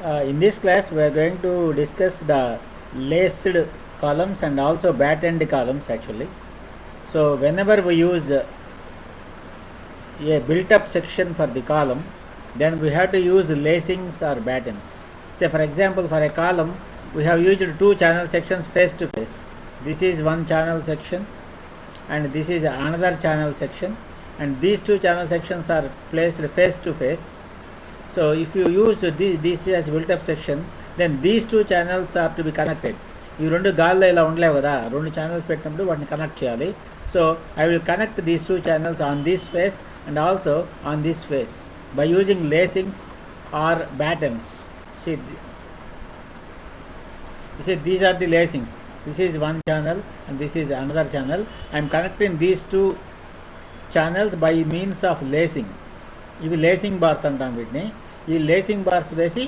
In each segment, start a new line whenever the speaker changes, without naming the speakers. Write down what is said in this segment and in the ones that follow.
In this class we are going to discuss the laced columns and also bat-end columns actually. So whenever we use a built-up section for the column, then we have to use lacings or battens. Say for example, for a column we have used two channel sections face to face. This is one channel section and this is another channel section, and these two channel sections are placed face to face. So if you use this as built up section, then these two channels are to be connected. ఈ రెండు గాల్లో ఇలా ఉండలేవు కదా, రెండు channels పెట్టినప్పుడు వాటిని connect చేయాలి. So I will connect these two channels on this face and also on this face by using lacings or battens. See these are the lacings. This is one channel and this is another channel. I am connecting these two channels by means of lacing. ఇవి lacing bars అంటాం వీటిని. ఈ lacing bars వేసి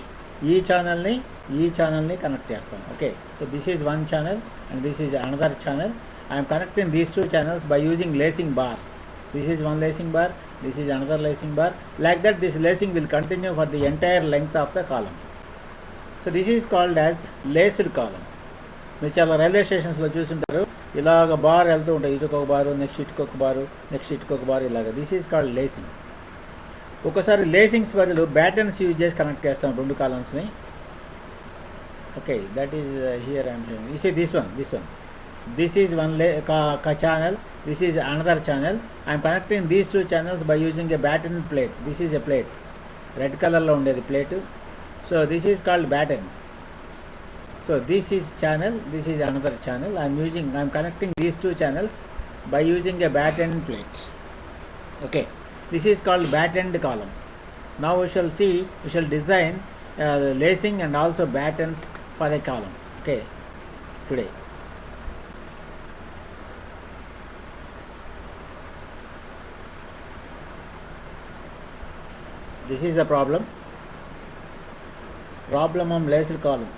ఈ ఛానల్ని connect చేస్తాం. Okay, so this is one channel and this is another channel. I'm connecting these two channels by using lacing bars. This is one lacing bar, this is another lacing bar. Like that this lacing will continue for the entire length of the column. So this is called as laced column. మీరు చాలా railway స్టేషన్స్లో చూస్తుంటారు, ఇలాగ bar వెళ్తూ ఉంటాయి. ఇటుకొక బారు, next ఇటుకొక బారు, next ఇటుకొక బారు, ఇలాగ. This is called lacing. ఒక్కోసారి లేసింగ్స్ బదులు బ్యాటన్స్ యూజ్ చేసి కనెక్ట్ చేస్తాం రెండు కాలమ్స్ని. Okay, that is here I'm showing. You see this one. This is one channel, this is another channel. I'm connecting these two channels by using a batten plate. This is a plate, red కలర్లో ఉండేది plate. So this is called batten. So this is channel, this is another channel. I am connecting these two channels by using a batten plate. Okay, this is called bat-end column. Now we shall design lacing and also battens for a column. Okay, today. This is the problem of laced column.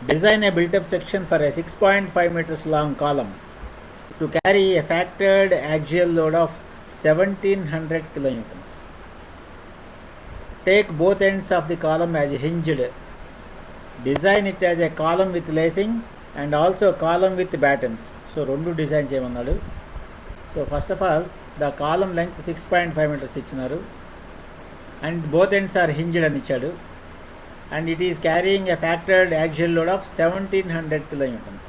Design a built-up section for a 6.5 meters long column to carry a factored axial load of 1700 kilonewtons. Take both ends of the column as hinged. Design it as a column with lacing and also column with battens. So rendu design cheyamannadu. So first of all, the column length 6.5 meters ichinaru and both ends are hinged ani ichadu. And it is carrying a factored axial load of 1700 kilonewtons.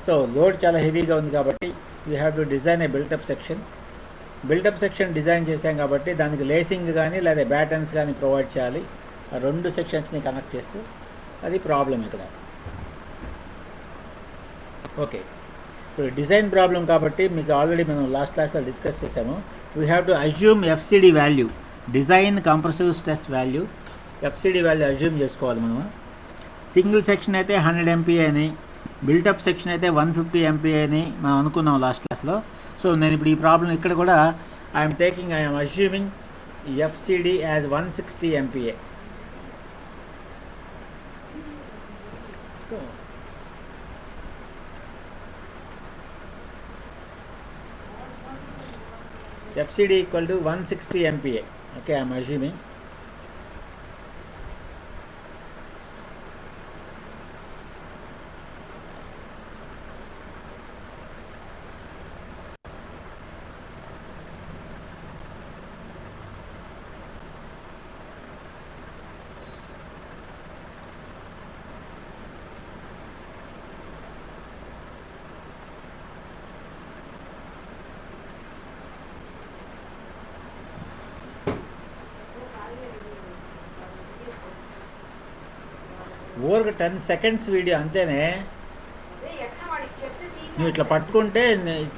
So load చాలా హెవీగా ఉంది కాబట్టి you have to design A built-up section design చేసాం కాబట్టి దానికి lacing కానీ లేదా battens కానీ ప్రొవైడ్ చేయాలి. ఆ రెండు సెక్షన్స్ని కనెక్ట్ చేస్తూ, అది ప్రాబ్లం ఇక్కడ. ఓకే, ఇప్పుడు డిజైన్ ప్రాబ్లం కాబట్టి మీకు ఆల్రెడీ మనం లాస్ట్ క్లాస్లో డిస్కస్ చేసాము. We have to assume FCD value, design compressive stress value. FCD value assume చేసుకోవాలి మనం. సింగిల్ సెక్షన్ అయితే 100 MPa అని, బిల్టప్ సెక్షన్ అయితే 150 MPa అని మనం అనుకున్నాం లాస్ట్ క్లాస్లో. సో నేను ఇప్పుడు ఈ ప్రాబ్లం ఇక్కడ కూడా I'm assuming FCD as 160 MPa. FCD equal to 160 MPa. Okay, I am assuming. ఓవర్గా 10 seconds వీడియో అంతేనే. నువ్వు ఇట్లా పట్టుకుంటే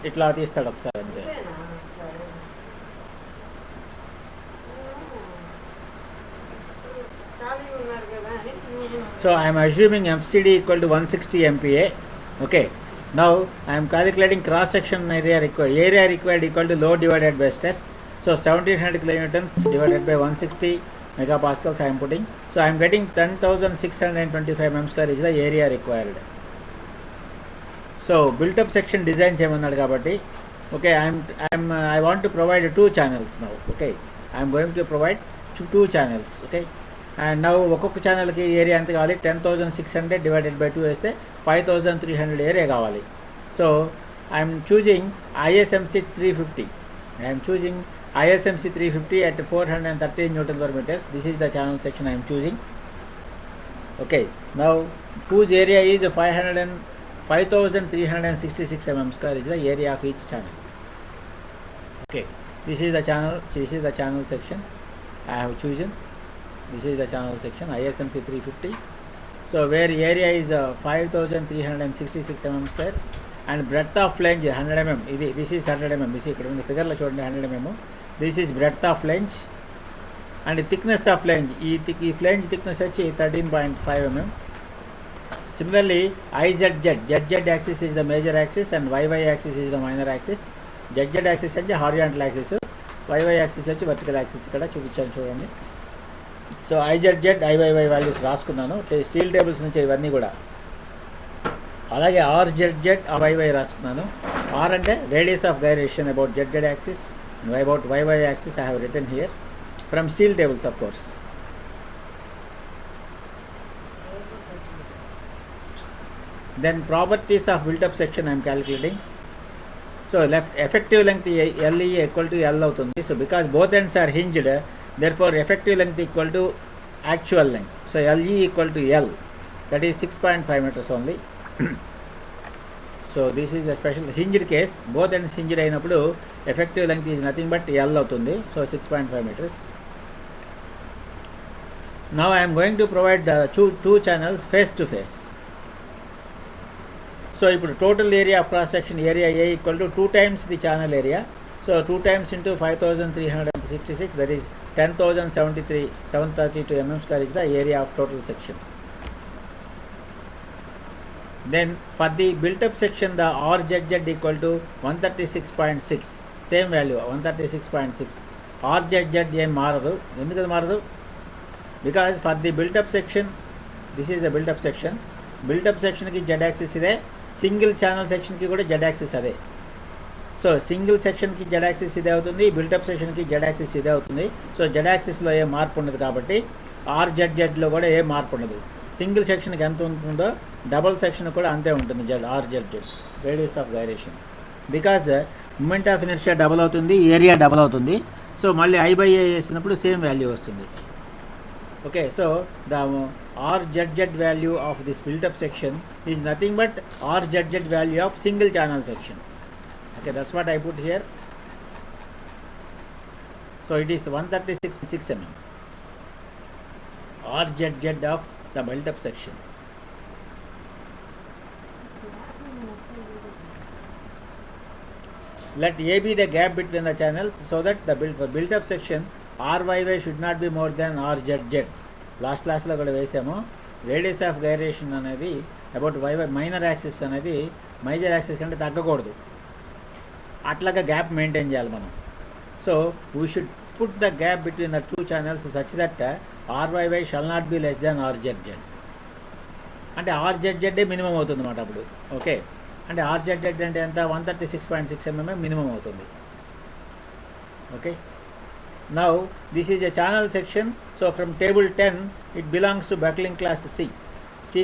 ఇట్లా తీస్తాడు ఒకసారి అంతే. So I'm assuming FCD equal to 160 MPa. Okay, now I'm calculating cross section area required equal to load divided by stress. So 1700 kilonewtons divided by 160 megapascals I am putting. So I am getting 10,625 mm square is the area required. So built up section design cheyamannadu kabatti, okay, I want to provide two channels now. Okay, I am going to provide two channels. Okay, and now ఒక్కొక్క ఛానల్కి area ఎంత కావాలి, 10,600 divided by 2 వేస్తే 5,300 area కావాలి. So I'm choosing ISMC 350. I'm choosing ISMC 350 at 430 Newton per meters. This is the channel section I am choosing. Okay, now whose area is 5,366 mm square is the area of each channel. Okay, this is the channel section I have chosen. This is the channel section ISMC 350. So where area is 5,366 mm square and breadth of flange 100 mm. This is 100 mm. This is figure lo chudandi 100 mm. This is breadth of flange and thickness of flange. Ee flange thickness vachi 13.5 mm. Similarly, ZZ axis is the major axis and YY axis is the minor axis. ZZ axis అంటే horizontal axis, YY axis వచ్చి vertical axis. ఇక్కడ చూపించాను చూడండి. So IZZ IYY values రాసుకున్నాను steel tables నుంచి ఇవన్నీ కూడా. అలాగే RZZ YY రాసుకున్నాను. R అంటే radius of gyration about ZZ axis, about YY axis I have written here from steel tables of course. Then properties of built-up section I am calculating. So left effective length LE equal to L అవుతుంది. So because both ends are hinged, therefore effective length equal to actual length. So LE equal to L, that is 6.5 meters only. So this is a special hinged case. Both ends hinged అయినప్పుడు effective length is nothing but L అవుతుంది. So 6.5 meters. Now I am going to provide two channels face to face. So ఇప్పుడు total area of cross section area A equal to 2 times the channel area. So 2 times into 5,366, that is 10,732 mm square is the area of total section. Then for the built up section the RZZ equal to 136.6, same value 136.6. RZZ ఏం మారదు. ఎందుకు అది మారదు? Because for the built up section, this is the built up section. built up section కి Z axis ఇదే, single channel సెక్షన్కి కూడా Z axis అదే. సో సింగిల్ సెక్షన్కి Z axis ఇదే అవుతుంది, బిల్టప్ సెక్షన్కి Z axis ఇదే అవుతుంది. సో Z axisలో ఏ మార్పు ఉండదు కాబట్టి RZZలో కూడా ఏ మార్పు ఉండదు. సింగిల్ సెక్షన్కి ఎంత ఉంటుందో డబల్ సెక్షన్ కూడా అంతే ఉంటుంది. RZZ radius of gyration. Because moment of inertia double అవుతుంది, ఏరియా డబల్ అవుతుంది. సో మళ్ళీ I/A వేసినప్పుడు సేమ్ వాల్యూ వస్తుంది. Okay, so the RZZ value of this built-up section is nothing but RZZ value of single channel section. Okay, that's what I put here. So it is 136.6 mm RZZ of the built-up section. Let A be the gap between the channels so that the built-up section RYY should not be more than RZZ. Last క్లాస్లో కూడా వేసాము. Radius of gyration అనేది about YY minor axis అనేది major axis కంటే తగ్గకూడదు. అట్లాగా gap maintain చేయాలి మనం. So we should put the gap between the two channels such that RYY shall not be less than RZZ. అంటే RZZ మినిమం అవుతుంది అన్నమాట అప్పుడు. ఓకే, అంటే RZZ అంటే ఎంత, 136.6 mm మినిమం అవుతుంది. Okay, now this is a channel section. So from table 10 it belongs to buckling class C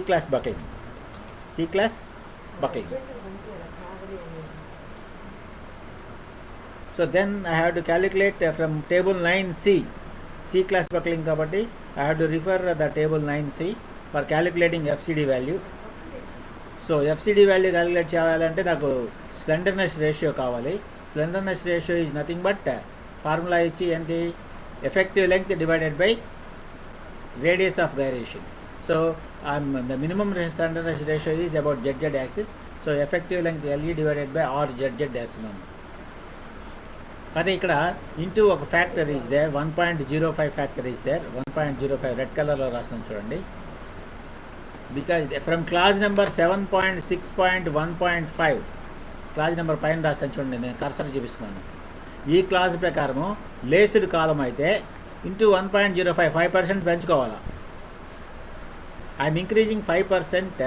class buckling. So then I have to calculate from table 9C class buckling kabatti I have to refer the table 9C for calculating FCD value. So FCD value calculate చేయాలంటే నాకు slenderness ratio కావాలి. Slenderness ratio is nothing but formula ఇచ్చి ఏంటి, effective length divided by radius of gyration. So the minimum standard ratio is about ZZ axis. So effective length LE divided by RZZ వేస్తున్నాను. అదే ఇక్కడ into ఒక factor is there, 1.05 factor is there. 1.05 red కలర్లో రాస్తున్నాను చూడండి. Because from clause number 7.6.1.5 clause number పైన రాసాను చూడండి, నేను కర్సర్ చూపిస్తున్నాను. ఈ క్లాస్ ప్రకారము లేస్డ్ కాలం అయితే ఇంటూ 1.05 5% పెంచుకోవాలా. I'm increasing 5%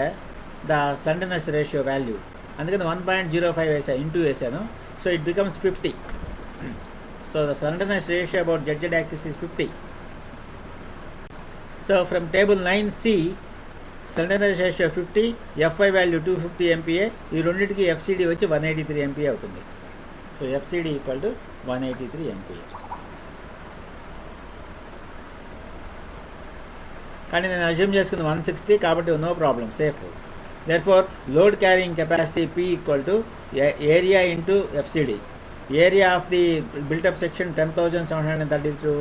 the slenderness ratio value. అందుకని 1.05 వేసా, ఇంటూ వేసాను. So it becomes 50. So the slenderness ratio about ZZ axis is 50. So from table 9C, slenderness ratio 50, Fy value 250 MPa, ఈ రెండింటికి FCD వచ్చి 183 MPa అవుతుంది. So FCD equal to 183 MPa. కానీ నేను assume చేసుకుంది 160 కాబట్టి no problem, safe. Therefore load carrying capacity P equal to area into FCD. Area of the built up section 10,732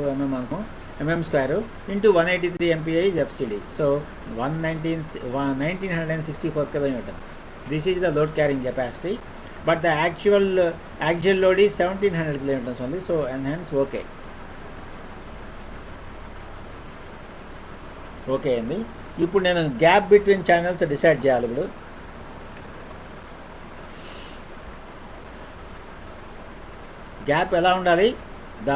mm square into 183 MPa is FCD. So 1964 kilonewtons. This is the load carrying capacity, but the actual load is 1700 kilonewtons only. So and hence okay. Okay అండి. ఇప్పుడు నేను gap between channels decide చేయాలి. ఇప్పుడు gap ఎలా ఉండాలి? The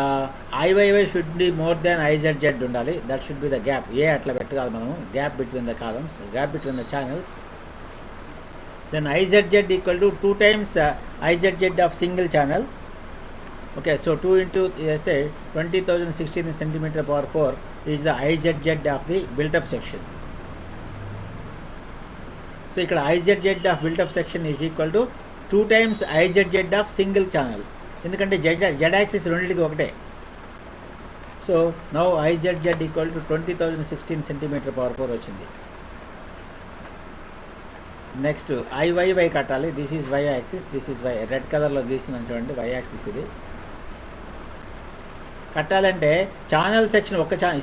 IYY should be more than IZZ ఉండాలి. That should be the gap. ఏ అట్లా పెట్టాలి మనము, gap between the columns, gap between the channels. Then IZZ equal to 2 times IZZ of single channel. Okay, so 2 into చేస్తే 20,016 cm/4 is the IZZ of the built up section. So ఇక్కడ IZZ of built up section is equal to 2 times IZZ of single channel. ఎందుకంటే Z axis రెండింటికి ఒకటే. So now IZZ equal to 20,016 cm/4 వచ్చింది. Next IYY కట్టాలి. This is Y axis, this is Y. Red కలర్లో గీసినాను చూడండి, Y axis ఇది. కట్టాలంటే channel section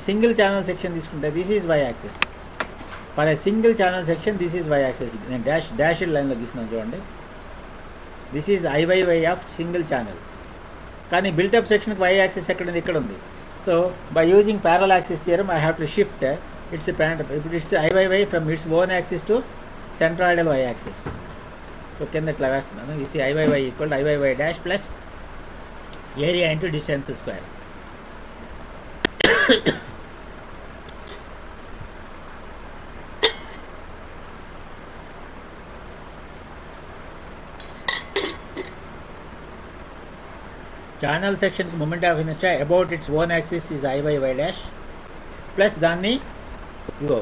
single channel section తీసుకుంటే this is Y axis. For a single channel section this is Y axis. నేను dash లైన్లో గీసినాను చూడండి. This is IYY of single channel. కానీ బిల్టప్ సెక్షన్కి Y యాక్సిస్ ఎక్కడ ఉంది? ఇక్కడ ఉంది. So by using parallel axis theorem I have to shift its ఇప్పుడు its IYY from its own axis to centroidal Y axis. So కింద ఇట్లా వేస్తున్నాను. ఈ IYY equal IYY dash plus area into distance square. Channel సెక్షన్కి moment of inertia about its own axis is IYY dash plus దాన్ని ఇగో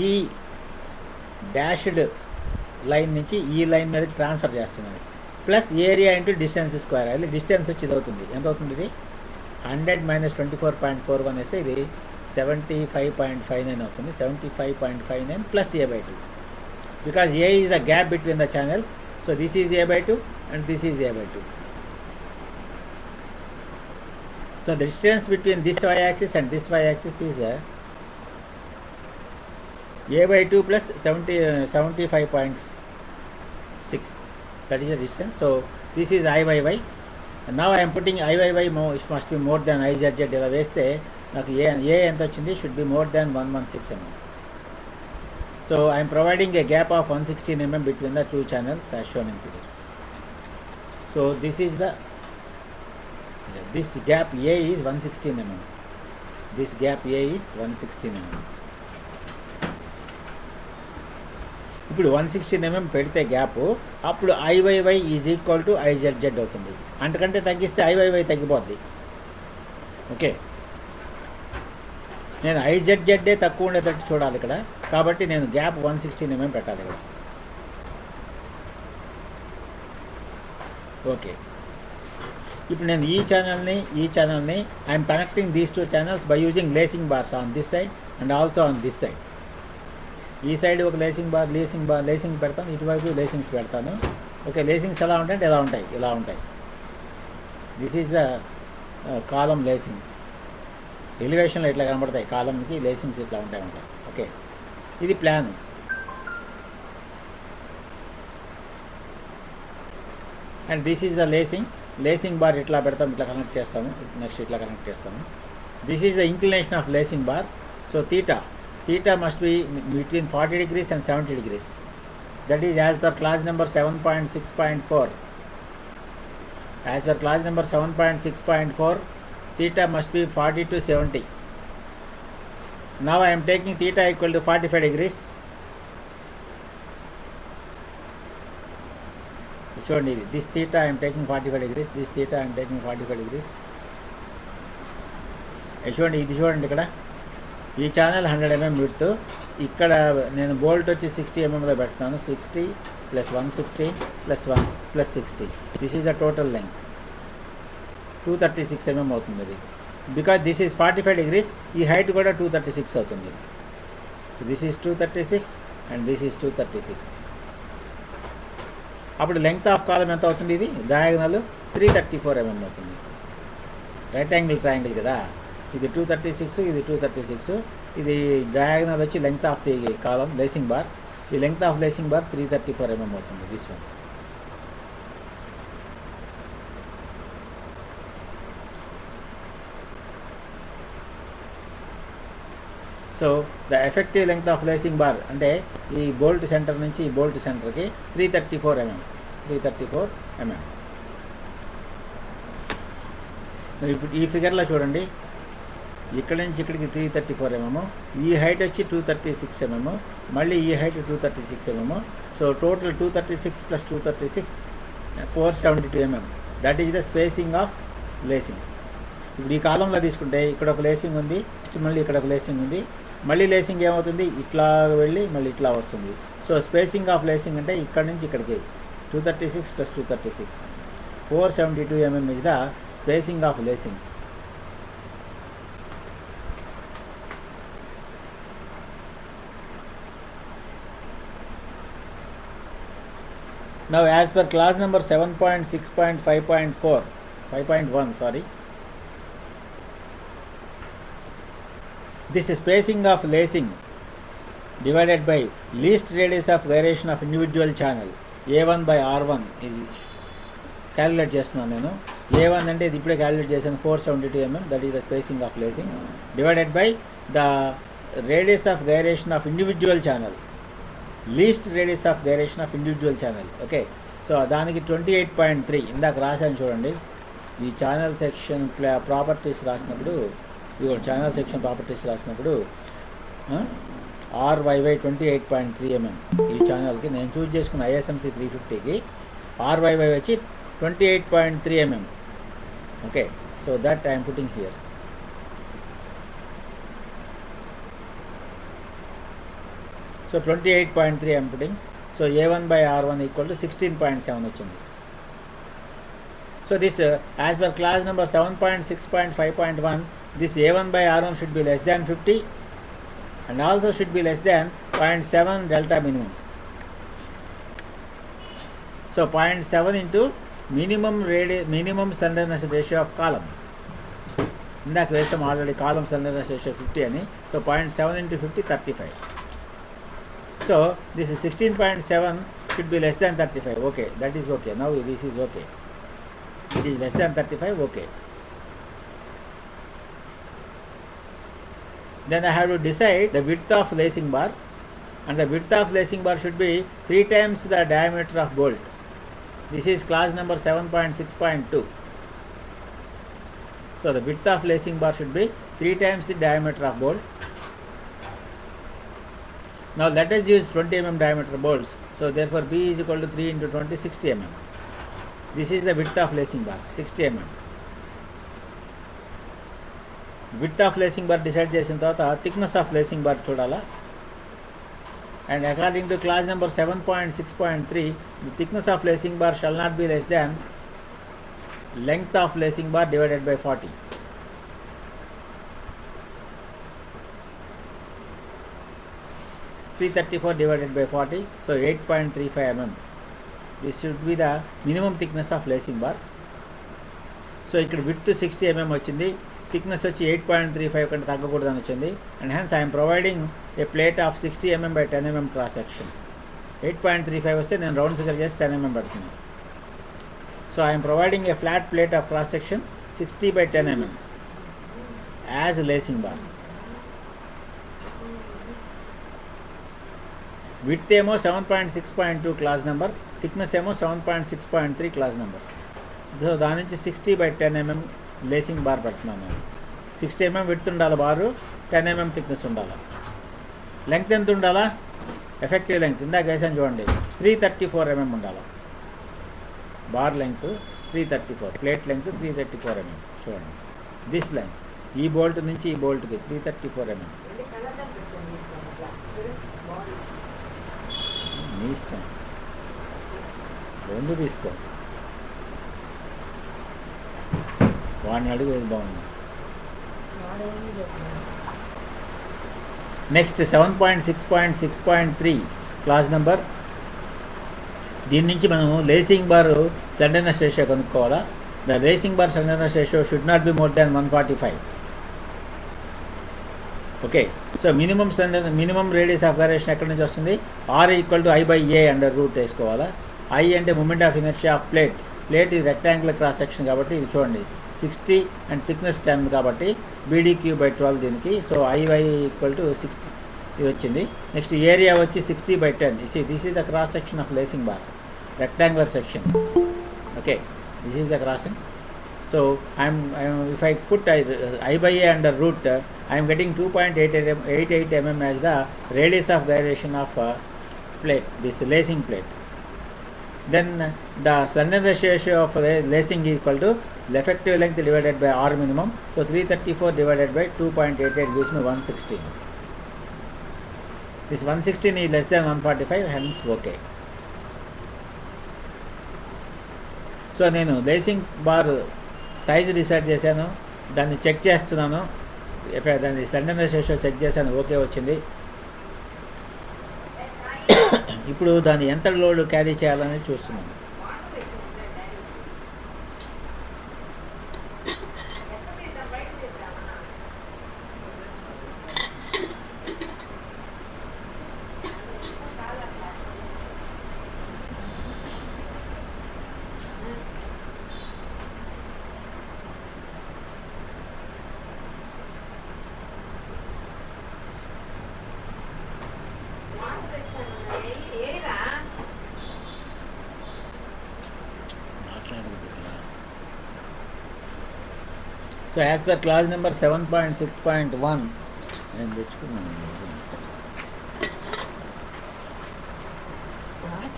ఈ dashed line నుంచి ఈ లైన్ మీదకి ట్రాన్స్ఫర్ చేస్తున్నాను. Plus area into distance square. అది డిస్టెన్స్ వచ్చి ఇది అవుతుంది. ఎంత అవుతుంది? ఇది 100 - 24.41 వేస్తే ఇది 75.59 అవుతుంది. 75.59 plus A/2 because A is the gap between the channels. So this is A/2 and this is A/2. So the distance between this Y axis and this Y axis is A/2 plus 75.6. That is the distance. So this is IYY. And now I am putting IYY it must be more than IZZ. ఇలా వేస్తే నాకు A ఎంత వచ్చింది? should be more than 116 mm. So I am providing a gap of 116 mm between the two channels as shown in figure. So this gap A is 116 mm. This gap A is 116 mm. ఇప్పుడు 116 mm పెడితే gap అప్పుడు IYY is equal to IZZ అవుతుంది. అంతకంటే తగ్గిస్తే IYY తగ్గిపోద్ది. Okay, నేను IZZ తక్కువ ఉండేటట్టు చూడాలి ఇక్కడ. కాబట్టి నేను గ్యాప్ 116 mm పెట్టాలి ఇక్కడ. ఓకే, ఇప్పుడు నేను ఈ ఛానల్ని I'm connecting these 2 channels by using lacing bars on this side and also on this side. ఈ సైడ్ ఒక లేసింగ్ పెడతాను, ఇటువైపు లేసింగ్స్ పెడతాను. ఓకే, లేసింగ్స్ ఎలా ఉంటాయంటే ఇలా ఉంటాయి. This is the column lacings. ఎలివేషన్లో ఇట్లా కనబడతాయి, కాలంకి లేసింగ్స్ ఇట్లా ఉంటాయి. ఓకే, ఇది plan. And this is the lacing bar ఇట్లా పెడతాం, ఇట్లా కనెక్ట్ చేస్తాము. నెక్స్ట్ ఇట్లా కనెక్ట్ చేస్తాము. This is the inclination of lacing bar. So theta must be between 40 degrees and 70 degrees. That is as per clause number 7.6.4. As per clause number 7.6.4, theta must be 40 to 70. Now I am taking theta equal to 45 degrees. చూడండి, this theta I am taking 45 degrees, this theta I am taking 45 degrees. చూడండి, ఇది చూడండి, ఇక్కడ ఈ channel 100 mm width. ఇక్కడ నేను bolt వచ్చి 60 mm పెడుతున్నాను. 60 + 160 + 60. This is the total length. 236 mm అవుతుంది ఇది. బికాజ్ దిస్ ఈజ్ 45 degrees, ఈ హైట్ కూడా 236 అవుతుంది. So this is 236 and this is 236. అప్పుడు లెంగ్త్ ఆఫ్ కాలం ఎంత అవుతుంది? ఇది డయాగనల్ 334 mm అవుతుంది. రైట్ యాంగిల్ ట్రయాంగిల్ కదా, ఇది 236, ఇది 236. ఇది డయాగనల్ వచ్చి length of the column lacing bar. ఈ length of lacing bar 334 mm అవుతుంది. This one. So the effective length of lacing bar అంటే ఈ బోల్ట్ సెంటర్ నుంచి ఈ బోల్ట్ సెంటర్కి 334 mm. 334 mm. ఇప్పుడు ఈ ఫిగర్లో చూడండి, ఇక్కడ నుంచి ఇక్కడికి 334 mm, ఈ హైట్ వచ్చి 236 mm, మళ్ళీ ఈ height 236 mm. So total 236 + 236 472 mm. That is the spacing of lacings. ఇప్పుడు ఈ కాలంలో తీసుకుంటే ఇక్కడ ఒక లేసింగ్ ఉంది, మళ్ళీ ఇక్కడ ఒక లేసింగ్ ఉంది, మళ్ళీ లేసింగ్ ఏమవుతుంది? ఇట్లా వెళ్ళి మళ్ళీ ఇట్లా వస్తుంది. సో స్పేసింగ్ ఆఫ్ లేసింగ్ అంటే ఇక్కడ నుంచి ఇక్కడికి 236 + 236 472 mm is the spacing of lacings. Now as per clause number 7.6.5.4 5.1 sorry, this spacing of lacing divided by least radius of gyration of individual channel A1 by R1 is calculate చేస్తున్నాను నేను. A1 అంటే ఇది ఇప్పుడే calculate చేశాను, 472 mm. That is the spacing of lacings divided by the radius of gyration of individual channel, least radius of gyration of individual channel. Okay, so దానికి 28.3 ఇందాక రాశాను చూడండి. ఈ ఛానల్ సెక్షన్ ప్రాపర్టీస్ రాసినప్పుడు, ఈ ఛానల్ సెక్షన్ ప్రాపర్టీస్ రాసినప్పుడు RYY 28.3 mm ఈ ఛానల్కి నేను చూస్ చేసుకున్న ISMC 350కి RYY వచ్చి 28.3 mm. Okay, so that I am putting here. So 28.3 I am putting. So A1 by R1 equal to 16.7 వచ్చింది. So this as per clause number 7.6.5.1, this A1 by R1 should be less than 50 and also should be less than 0.7 delta minimum. So 0.7 into minimum slenderness ratio of column. ఇందాక వేసాం already కాలం slenderness ratio 50 అని. So 0.7 into 50 35. So this is 16.7 should be less than 35. Okay, that is okay. Now this is okay. It is less than 35. Okay. Then I have to decide the width of lacing bar, and the width of lacing bar should be 3 times the diameter of bolt. This is clause number 7.6.2. So the width of lacing bar should be 3 times the diameter of bolt. Now let us use 20 mm diameter bolts. So therefore B is equal to 3 into 20, 60 mm. This is the width of lacing bar, 60 mm. Width of lacing bar decide చేసిన తర్వాత thickness of lacing bar చూడాలా. And according to clause number 7.6.3, the thickness of lacing bar shall not be less than length of lacing bar divided by 40. (334) divided by 40, so 8.35 mm. This should be the minimum thickness of lacing bar. So ఇక్కడ width 60 mm వచ్చింది, thickness వచ్చి 8.35 కంటే తగ్గకూడదని వచ్చింది. And hence I'm providing a plate of 60 mm by 10 mm cross section. 8.35 వస్తే నేను round figure చేసి 10 mm పెడుతున్నాను. So I'm providing a flat plate of cross section 60 by 10 mm as lacing bar. Width ఏమో 7.6.2 class number, thickness ఏమో 7.6.3 class number. So దాని నుంచి 60 by 10 mm lacing bar పెడుతున్నాను నేను. 60 mm విడ్త్ ఉండాలి బారు, 10 mm థిక్నెస్ ఉండాలి. లెంగ్త్ ఎంత ఉండాలా? ఎఫెక్టివ్ లెంగ్త్ ఇందాక వేసాను చూడండి, 334 mm ఉండాలి. Bar length 334, plate length 334 mm. చూడండి దిస్ లెంగ్త్, ఈ బోల్ట్ నుంచి ఈ బోల్ట్కి 334 mm. నీ ఇష్టం, రెండు తీసుకో. వాడిని అడుగు ఏది బాగుంది. Next 7.6.6.3 clause number. దీని నుంచి మనము లేసింగ్ బార్ స్లెండర్నెస్ రేషియో కనుక్కోవాలా. The lacing bar slenderness ratio should not be more than 145. Okay, so minimum radius of gyration ఎక్కడి నుంచి వస్తుంది? R = I/A అండర్ రూట్ వేసుకోవాలా. I అంటే moment of inertia of plate ఇది రెక్టాంగులర్ క్రాస్ సెక్షన్ కాబట్టి ఇది చూడండి 60 అండ్ థిక్నెస్ 10 కాబట్టి BDQ/12 దీనికి. సో IY = 60 ఇది వచ్చింది. నెక్స్ట్ ఏరియా వచ్చి 60/10. This is the cross section of lacing bar, rectangular section. Okay, this is the crossing. So if I put I/A under root, I am getting 2.88 mm as the radius of gyration of plate, this lacing plate. Then the slenderness ratio of the lacing is equal to the effective length divided by R minimum. So 334 divided by 2.88 gives me 116. This 116 is less than 145, hence okay. So నేను lacing bar size decide చేశాను, దాన్ని check చేస్తున్నాను, దాన్ని స్లెండర్నెస్ ratio check చేశాను, okay వచ్చింది. ఇప్పుడు దాన్ని ఎంత లోడ్ క్యారీ చేయాలని చూస్తున్నాను. So as per clause number 7.6.1,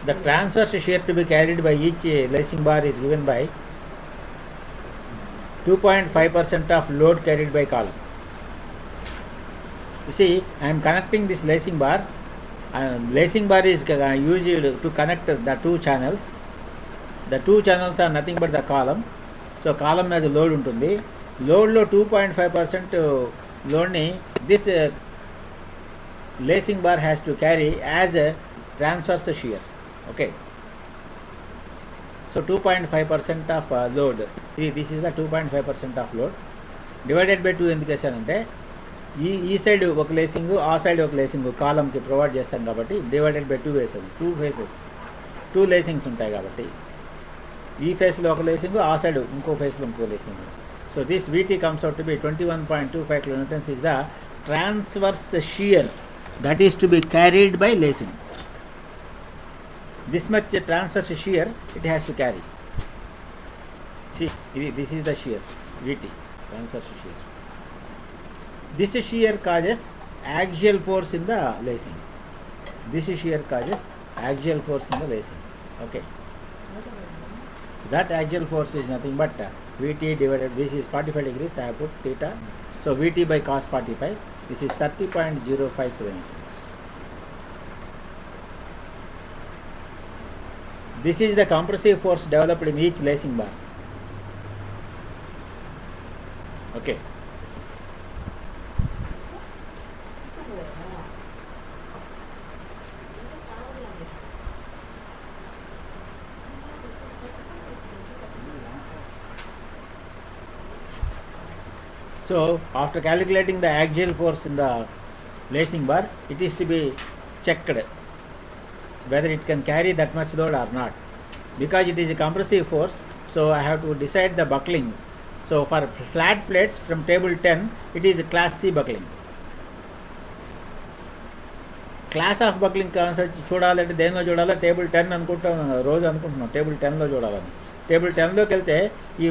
the transverse shear to be carried by each lacing bar is given by 2.5% of load carried by column. You see, I am connecting this lacing bar. Lacing bar is used to connect the two channels. The two channels are nothing but the column. So column మీద load ఉంటుంది. లోడ్లో 2.5% లోడ్ని this lacing bar has to carry as a transverse shear. Okay, so 2.5% of load, this is the 2.5% of load divided by 2. ఎందుకు వేసానంటే ఈ side ఒక lacing, ఆ side ఒక lacing కాలంకి ప్రొవైడ్ చేస్తాం కాబట్టి డివైడెడ్ బై 2 వేసాను. 2 ఫేసెస్, 2 లేసింగ్స్ ఉంటాయి కాబట్టి ఈ ఫేస్లో ఒక లేసింగ్, ఆ సైడ్ ఇంకో ఫేస్లో ఇంకో lacing. So this VT comes out to be 21.25 kilonewtons is the transverse shear that is to be carried by lacing. This much transverse shear it has to carry. See, this is the shear VT, transverse shear. This shear causes axial force in the lacing. This shear causes axial force in the lacing. Okay. That axial force is nothing but VT divided, this is 45 degrees, I have put theta. So VT by cos 45, this is 30.05 kilonewtons. This is the compressive force developed in each lacing bar. Okay. So after calculating the axial force in the lacing bar, it is to be checked whether it can carry that much load or not. Because it is a compressive force, so I have to decide the buckling. So for flat plates from table 10, it is class C buckling. Class of buckling concept చూడాలంటే దేనిలో చూడాలి? Table 10 అనుకుంటాం, రోజు అనుకుంటున్నాం table 10లో చూడాలని. Table 10లోకి వెళ్తే ఈ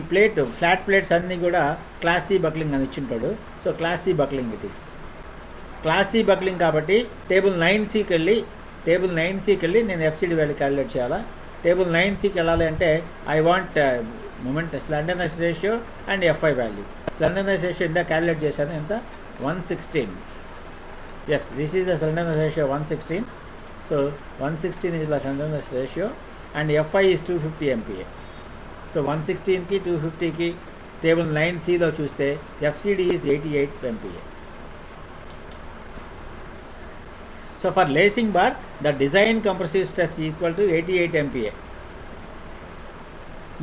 flat plates అన్నీ కూడా క్లాస్ సి బక్లింగ్ అని ఇచ్చింటాడు. So class C buckling it is. Class C buckling కాబట్టి టేబుల్ 9Cకి వెళ్ళి నేను FCD వాల్యూ క్యాలిక్యులేట్ చేయాలా. టేబుల్ 9Cకి వెళ్ళాలి అంటే I want moment slenderness ratio and FI value. Slenderness ratio ఇందా క్యాలిక్యులేట్ చేశాను, ఎంత? 116. Yes, this is the slenderness ratio 116. So 116 is the slenderness ratio and Fi is 250 MPa. So 116 ki 250 ki table 9C lo చూస్తే FCD is 88 MPa. So for lacing bar, the design compressive stress is equal to 88 MPa.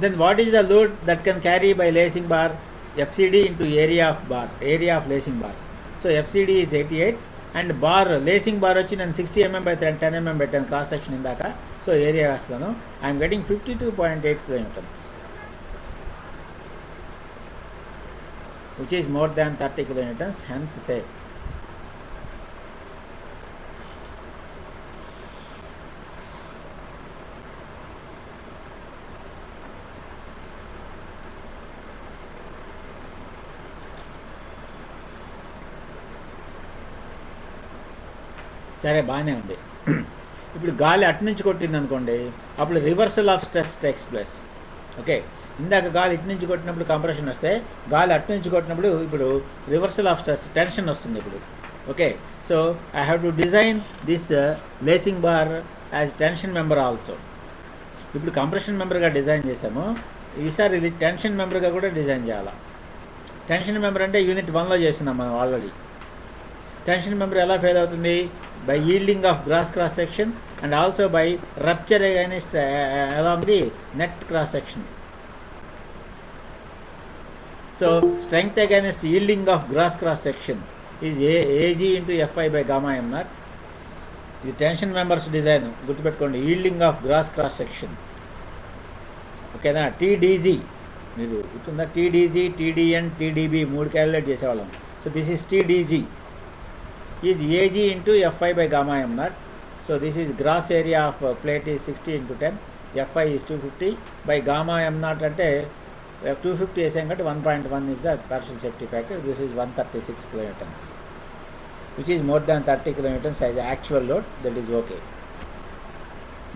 Then what is the load that can carry by lacing bar? FCD into area of lacing bar. So FCD is 88 and bar lacing bar వచ్చి నేను 60 mm by 10 mm పెట్టాను cross section ఇందాక. So area వేస్తాను. I'm getting 52.8 kilonewtons, which is more than 30 kilonewtons, hence safe. సరే బాగానే ఉంది. ఇప్పుడు గాలి అటు నుంచి కొట్టింది అనుకోండి, అప్పుడు reversal of stress takes place. Okay, ఇందాక గాలి ఇటు నుంచి కొట్టినప్పుడు కంప్రెషన్ వస్తే, గాలి అటు నుంచి కొట్టినప్పుడు ఇప్పుడు రివర్సల్ ఆఫ్ స్ట్రెస్ టెన్షన్ వస్తుంది ఇప్పుడు. Okay, so I have to design this lacing bar as tension member also. ఇప్పుడు కంప్రెషన్ మెంబర్గా డిజైన్ చేసాము, ఈసారి ఇది టెన్షన్ మెంబర్గా కూడా డిజైన్ చేయాలి. టెన్షన్ మెంబర్ అంటే యూనిట్ 1లో చేస్తున్నాం మనం ఆల్రెడీ. టెన్షన్ మెంబర్ ఎలా ఫెయిల్ అవుతుంది? By yielding of gross cross section and also by rupture against along the net cross section. So strength against yielding of gross cross section is AG into Fi by gamma m naught. ఇది tension members design గుర్తుపెట్టుకోండి, yielding of gross cross section. ఓకేనా? TDG మీరు గుర్తుందా? TDG, TDN, TDB 3 calculate చేసేవాళ్ళం. So this is TDG is AG into Fi by gamma m naught. So this is gross area of plate is 60 into 10, Fi is 250 by gamma m naught అంటే 250 వేసాం కాబట్టి 1.1 is the partial safety factor. This is 136 kilonewtons, which is more than 30 kilonewtons as actual load. That is okay.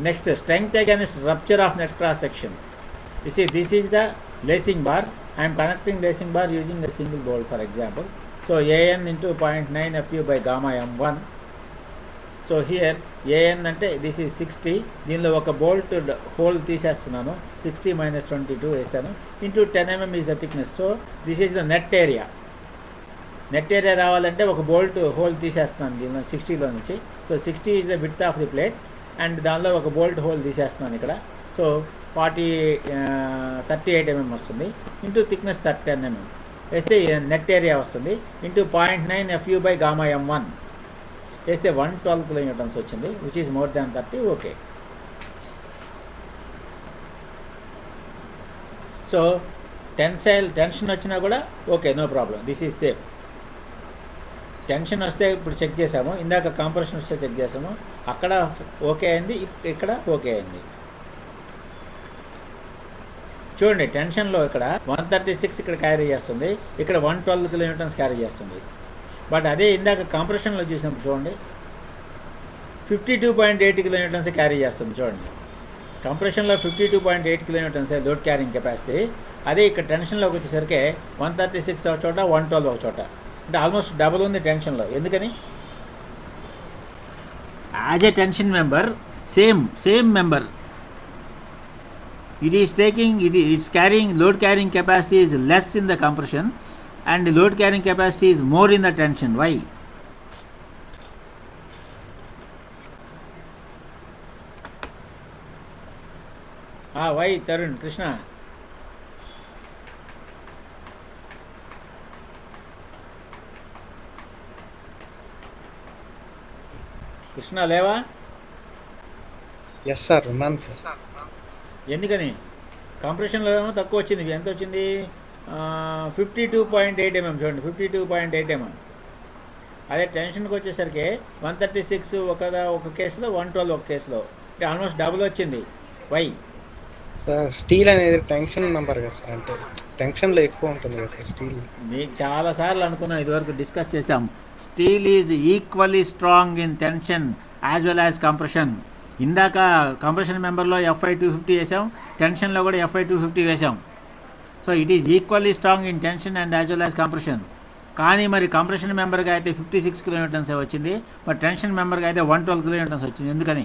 Next, strength against rupture of net cross section. You see, this is the lacing bar. I am connecting lacing bar using a single bolt, for example. So AN into 0.9 FU by gamma m1. So here A N this is 60, దీనిలో ఒక bolt whole తీసేస్తున్నాను, 60 - 22 వేసాను, into 10 mm is the thickness. So this is the net area. Net area రావాలంటే ఒక bolt whole తీసేస్తున్నాను దీనిలో 60లో నుంచి. So 60 is the width of the plate and దానిలో ఒక బోల్ట్ హోల్ తీసేస్తున్నాను ఇక్కడ. సో 38 mm వస్తుంది, ఇంటూ థిక్నెస్ 10 mm వేస్తే నెట్ ఏరియా వస్తుంది, into 0.9 FU by gamma m1 వేస్తే 112 kilonewtons వచ్చింది, which is more than 30. Okay, so tension వచ్చినా కూడా okay, no problem, this is safe. Tension వస్తే ఇప్పుడు చెక్ చేసాము, ఇందాక కంప్రెషన్ వస్తే చెక్ చేసాము, అక్కడ ఓకే అయింది, ఇక్కడ ఓకే అయింది. చూడండి, టెన్షన్లో ఇక్కడ 136 ఇక్కడ క్యారీ చేస్తుంది, ఇక్కడ 112 kilonewtons క్యారీ చేస్తుంది. బట్ అదే ఇందాక కంప్రెషన్లో చూసినప్పుడు చూడండి 52.8 kilonewtons క్యారీ చేస్తుంది. చూడండి, కంప్రెషన్లో 52.8 kilonewtons లోడ్ క్యారింగ్ కెపాసిటీ. అదే ఇక్కడ టెన్షన్లోకి వచ్చేసరికి 136 ఒక చోట, 112 ఒక చోట, అంటే ఆల్మోస్ట్ డబుల్ ఉంది టెన్షన్లో. ఎందుకని? As a tension member same member, it's carrying load carrying capacity is less in the compression and the load carrying capacity is more in the tension. Why? Why, Tarun, Krishna? Krishna లేవా?
Yes sir, ఉన్నాను sir.
ఎందుకని? కంప్రెషన్లో ఏమో తక్కువ వచ్చింది, ఎంత వచ్చింది? 52.8 mm. చూడండి, 52.8 mm. అదే టెన్షన్కి వచ్చేసరికి 136 ఒక కేసులో, 112 ఒక కేసులో, అంటే ఆల్మోస్ట్ డబుల్ వచ్చింది. వై?
సార్ స్టీల్ అనేది టెన్షన్ నెంబర్ కదా సార్, అంటే టెన్షన్లో ఎక్కువ ఉంటుంది కదా సార్ స్టీల్.
మీకు చాలాసార్లు అనుకున్నాం, ఇదివరకు డిస్కస్ చేసాం. Steel is equally strong in tension as well as compression. ఇందాక కంప్రెషన్ మెంబర్లో Fi 250 వేసాం, టెన్షన్లో కూడా Fi 250 వేసాం. So it is equally strong in tension and as well as compression. కానీ మరి కంప్రెషన్ మెంబర్గా అయితే 56 కిలోన్యూటన్స్ వచ్చింది, మరి టెన్షన్ మెంబర్గా అయితే 112 కిలోన్యూటన్స్ వచ్చింది. ఎందుకని?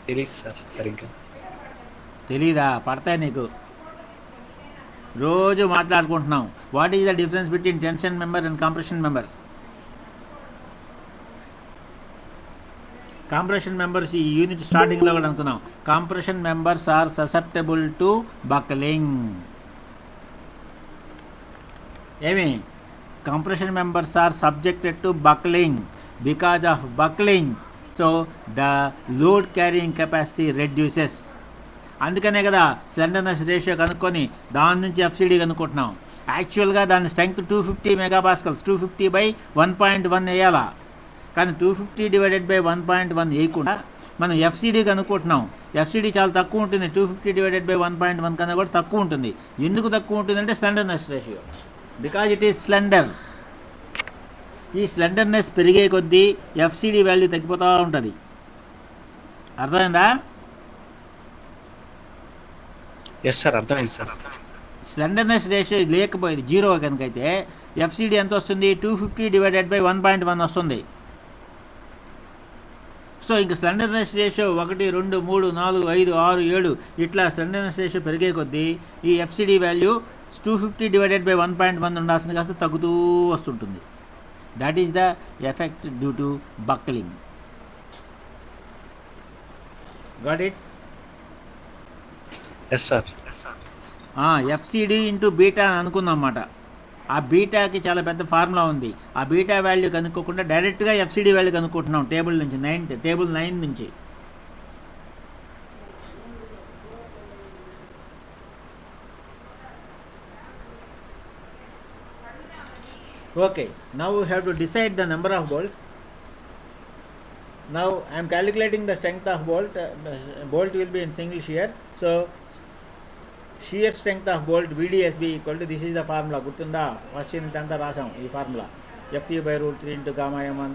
తెలియదు సార్ సరిగ్గా.
తెలీదా? పడతాయి నీకు, రోజు మాట్లాడుకుంటున్నాం. What is the difference between tension member and compression member? Compression members ఈ యూనిట్ స్టార్టింగ్లో కూడా అనుకున్నాం. Compression members are susceptible to buckling. ఏమి? Compression members are subjected to buckling. Because of buckling, so the load carrying capacity reduces. అందుకనే కదా స్లెండర్నెస్ ratio కనుక్కొని దాని నుంచి ఎఫ్సిడి కనుక్కుంటున్నాం. యాక్చువల్గా దాని స్ట్రెంగ్త్ 250 మెగాపాస్కల్స్, 250/1.1 వేయాలా, కానీ 250 డివైడెడ్ బై 1.1 వేయకుండా మనం ఎఫ్సిడి కనుక్కుంటున్నాం. ఎఫ్సిడి చాలా తక్కువ ఉంటుంది, 250 డివైడెడ్ బై 1.1 కన్నా కూడా తక్కువ ఉంటుంది. ఎందుకు తక్కువ ఉంటుందంటే slenderness ratio, because it is slender. ఈ స్లెండర్నెస్ పెరిగే కొద్దీ ఎఫ్సిడి వాల్యూ తగ్గిపోతూ ఉంటుంది. అర్థమైందా?
ఎస్ సార్, అర్థమైంది సార్.
స్లెండర్నెస్ రేషియో లేకపోయింది, జీరో కనుకైతే ఎఫ్సిడి ఎంత వస్తుంది? 250 డివైడెడ్ బై 1.1 వస్తుంది. సో ఇంక స్లెండర్నెస్ రేషియో 1, 2, 3, 4, 5, 6, 7 ఇట్లా స్లెండర్నెస్ రేషియో పెరిగే కొద్దీ ఈ ఎఫ్సిడి వాల్యూ 250 డివైడెడ్ బై 1.1 ఉండాల్సింది కాస్త తగ్గుతూ వస్తుంటుంది. That is the effect due to buckling. Got it?
Yes sir.
FCD into beta అని అనుకుందన్నమాట. ఆ బీటాకి చాలా పెద్ద ఫార్ములా ఉంది. ఆ బీటా వాల్యూ కనుక్కోకుండా డైరెక్ట్గా ఎఫ్సిడి వాల్యూ కనుక్కుంటున్నాం టేబుల్ నుంచి, టేబుల్ 9 నుంచి. Okay, now we have to decide the number of bolts. Now I am calculating the strength of bolt. Bolt will be in single shear. So shear strength of bolt VDSB equal to, this is the formula. గుర్తుందా? First unit అంతా రాసాం ఈ formula. FU/√3 into gamma m1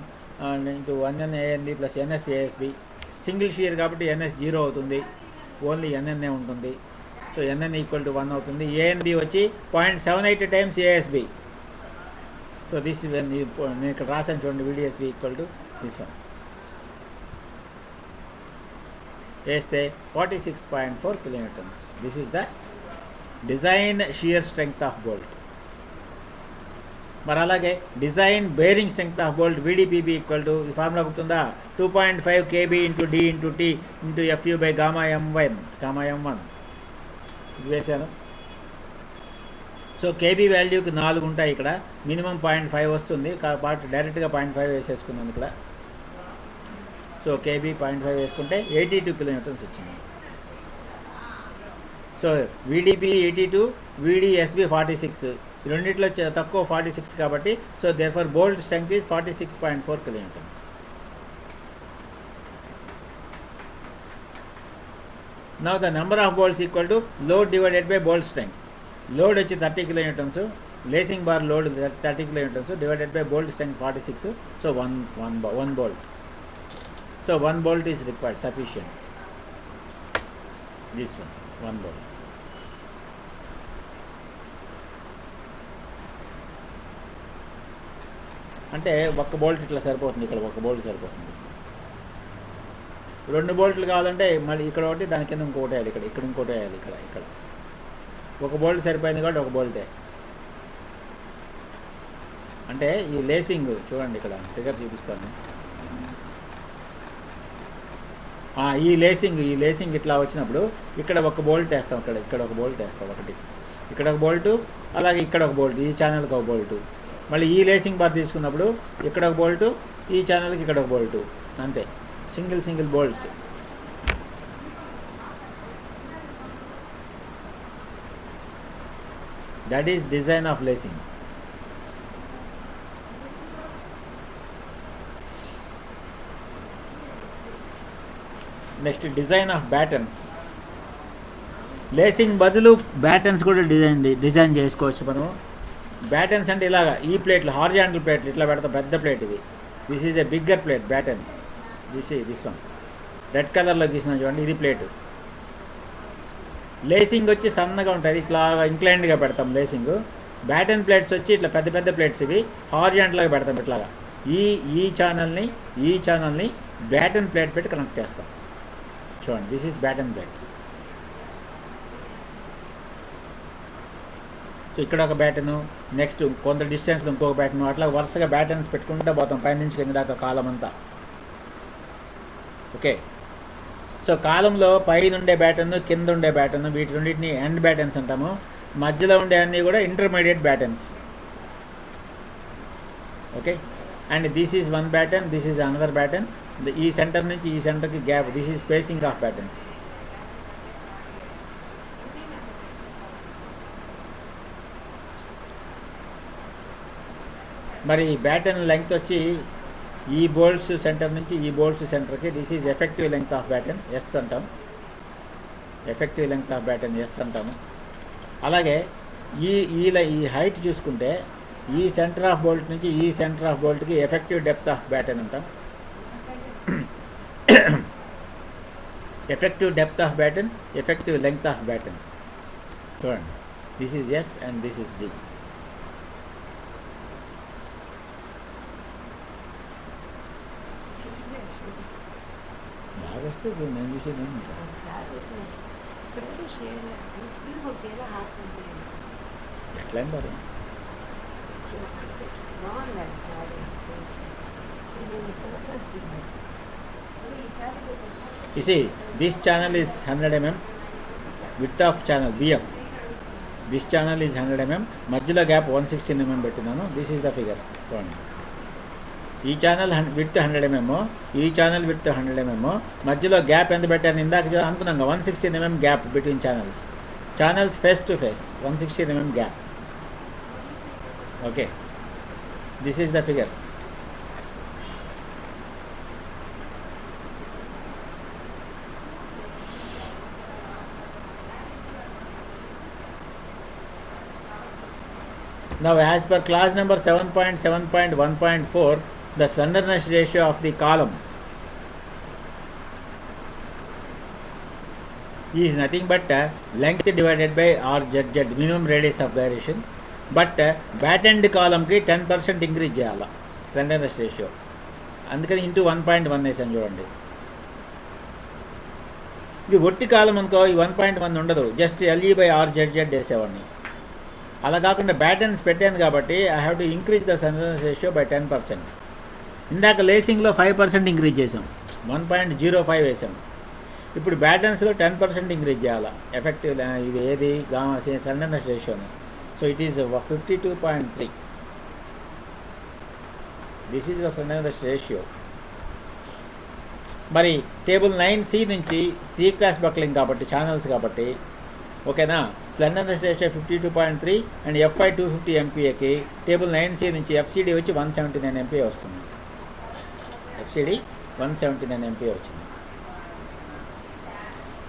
into 1NANB plus NSASB. Single shear కాబట్టి NS 0 అవుతుంది, only NNA ఉంటుంది. So NN equal to 1 అవుతుంది. ANB వచ్చి 0.78 times ASB. So this నేను ఇక్కడ రాసాను చూడండి, VDSB equal to this one వేస్తే 46.4 kilonewtons. This is the design shear strength of bolt. మరి అలాగే design bearing strength of bolt VDPB equal to, ఈ ఫార్ములా గుర్తుందా? 2.5 KB into D into T into FU by gamma M1 ఇది వేశాను. So KB వాల్యూకి 4 ఉంటాయి ఇక్కడ, minimum 0.5 వస్తుంది కాబట్టి డైరెక్ట్గా 0.5 వేసేసుకున్నాను ఇక్కడ. సో కేబీ 0.5 వేసుకుంటే 82 కిలోన్యూటన్స్ వచ్చింది. సో VDP 82, VDSB 46, ఈ రెండిట్లో తక్కువ 46 కాబట్టి, so therefore bolt strength is 46.4 kilonewtons. Now the number of bolts equal to load divided by bolt strength. Load వచ్చి 30 kilonewtons, lacing bar load 30 kilonewtons divided by bolt strength 46. So one bolt. So 1 bolt is required, sufficient. This one bolt. అంటే ఒక bolt ఇట్లా సరిపోతుంది, ఇక్కడ ఒక bolt సరిపోతుంది. 2 బోల్ట్లు కావాలంటే మళ్ళీ ఇక్కడ ఒకటి, దాని కింద ఇంకోటి వేయాలి, ఇక్కడ ఇంకోటి వేయాలి, ఇక్కడ ఒక బోల్ట్ సరిపోయింది కాబట్టి ఒక బోల్టే. అంటే ఈ లేసింగ్ చూడండి, ఇక్కడ ఫిగర్ చూపిస్తాను. ఈ లేసింగ్ ఇట్లా వచ్చినప్పుడు ఇక్కడ ఒక బోల్ట్ వేస్తాం, ఇక్కడ ఒక బోల్ట్ వేస్తాం, ఒకటి ఇక్కడ ఒక బోల్టు, అలాగే ఇక్కడ ఒక బోల్ట్, ఈ ఛానల్కి ఒక బోల్టు. మళ్ళీ ఈ లేసింగ్ బార్ తీసుకున్నప్పుడు ఇక్కడ ఒక బోల్టు, ఈ ఛానల్కి ఇక్కడ ఒక బోల్టు, అంతే. Single bolts. That is design of lacing. Next design of battens. Lacing బదులు బ్యాటన్స్ కూడా డిజైన్ చేసుకోవచ్చు మనం. బ్యాటన్స్ అంటే ఇలాగా ఈ ప్లేట్లు, హారిజాంటల్ ప్లేట్లు ఇట్లా పెడతాం, పెద్ద ప్లేట్ ఇది. This is a bigger plate baton. This one red కలర్లో గీసిన చూడండి, ఇది ప్లేటు. లేసింగ్ వచ్చి సన్నగా ఉంటుంది, ఇట్లా ఇంక్లైన్డ్గా పెడతాం లేసింగ్. బ్యాటన్ ప్లేట్స్ వచ్చి ఇట్లా పెద్ద పెద్ద ప్లేట్స్, ఇవి హారిజాంటల్గా పెడతాం ఇట్లాగా. ఈ ఛానల్ని బ్యాటన్ ప్లేట్ పెట్టి కనెక్ట్ చేస్తాం. చూడండి, this is baton plate. So ఇక్కడ ఒక బ్యాటను, నెక్స్ట్ కొంత డిస్టెన్స్లో ఇంకొక బ్యాటను, అట్లా వరుసగా బ్యాటన్స్ పెట్టుకుంటూ పోతాం పైనుంచి కింద దాకా కాలం అంతా. ఓకే, సో కాలంలో పైన ఉండే బ్యాటన్, కింద ఉండే బ్యాటన్, వీటి రెండింటిని ఎండ్ బ్యాటన్స్ అంటాము. మధ్యలో ఉండే అన్నీ కూడా intermediate battens. Okay, and this is one batten, this is another batten. ఈ సెంటర్ నుంచి ఈ సెంటర్కి gap, this is spacing of battens. మరి బ్యాటన్ లెంగ్త్ వచ్చి ఈ బోల్ట్స్ సెంటర్ నుంచి ఈ బోల్ట్స్ సెంటర్కి, this is effective length of batten, S అంటాం. Effective length of batten S అంటాము. అలాగే ఈ హైట్ చూసుకుంటే ఈ సెంటర్ ఆఫ్ బోల్ట్ నుంచి ఈ సెంటర్ ఆఫ్ బోల్ట్కి ఎఫెక్టివ్ డెప్త్ ఆఫ్ బ్యాటన్ అంటాం. Effective depth of batten, effective length of batten. చూడండి, this is S and this is D. బాగా వస్తే నేను చూసేది ఎట్లా మరి. You see, this channel is 100 mm, width of channel BF. This channel is 100 mm, మధ్యలో gap 116 mm పెట్టినాను. This is the figure. చూడండి, ఈ ఛానల్ విడ్త్ 100 mm, ఈ ఛానల్ విడ్త్ 100 mm, మధ్యలో గ్యాప్ ఎంత పెట్టాను ఇందాక అనుకున్నాం, 116 mm gap between channels face to face, 116 mm gap. Okay, this is the figure. Now, as per class number 7.7.1.4, the slenderness ratio of the column is nothing but length divided by RZZ, minimum radius of gyration. But battened column ki 10% increase చేయాలి slenderness ratio. అందుకని into 1.1 వేసాను చూడండి. ఇది ఒట్టి కాలం అనుకో, ఈ 1.1 ఉండదు, just LE/RZZ వేసేవాడిని. అలా కాకుండా బ్యాటన్స్ పెట్టాను కాబట్టి I have to increase the slenderness ratio by 10%. ఇందాక లేసింగ్లో 5% ఇంక్రీజ్ చేసాం, 1.05 వేసాం. ఇప్పుడు బ్యాటన్స్లో 10% ఇంక్రీజ్ చేయాలి ఎఫెక్టివ్. ఇది ఏది స్లెండర్నెస్ రేషియోని. So it is 52.3. This is the slenderness ratio. మరి టేబుల్ 9C నుంచి సి క్లాస్ బక్లింగ్ కాబట్టి, ఛానల్స్ కాబట్టి, ఓకేనా, స్లెండర్నెస్ రేషియో 52.3 అండ్ FI 250 MPAకి టేబుల్ 9C నుంచి FCD వచ్చి 179 MPA వస్తుంది. FCD 179 MPA వచ్చింది.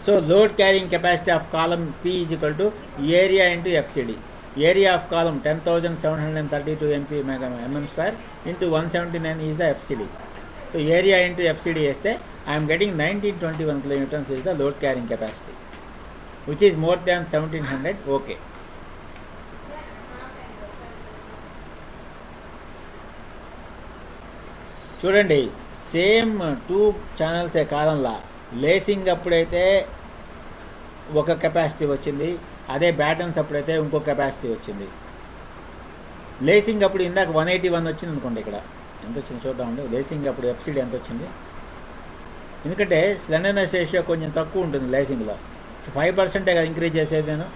So load carrying capacity of column P is equal to area into FCD. Area of column 10,732 mm² into 179 is the FCD. So area into FCD వేస్తే I'm getting 1921 kilonewtons is the load carrying capacity, which is more than 1700. Okay. చూడండి, same 2 ఛానల్సే కాలంలా. Lacing అప్పుడైతే ఒక capacity వచ్చింది, అదే battens అప్పుడైతే ఇంకో capacity వచ్చింది. Lacing అప్పుడు ఇందాక 181 వచ్చింది అనుకోండి, ఇక్కడ ఎంత వచ్చింది చూద్దామండి. లేసింగ్ అప్పుడు FCD ఎంత వచ్చింది, ఎందుకంటే స్లెండర్నెస్ రేషియో కొంచెం తక్కువ ఉంటుంది లేసింగ్లో, 5% కదా ఇంక్రీజ్ చేసేది నేను.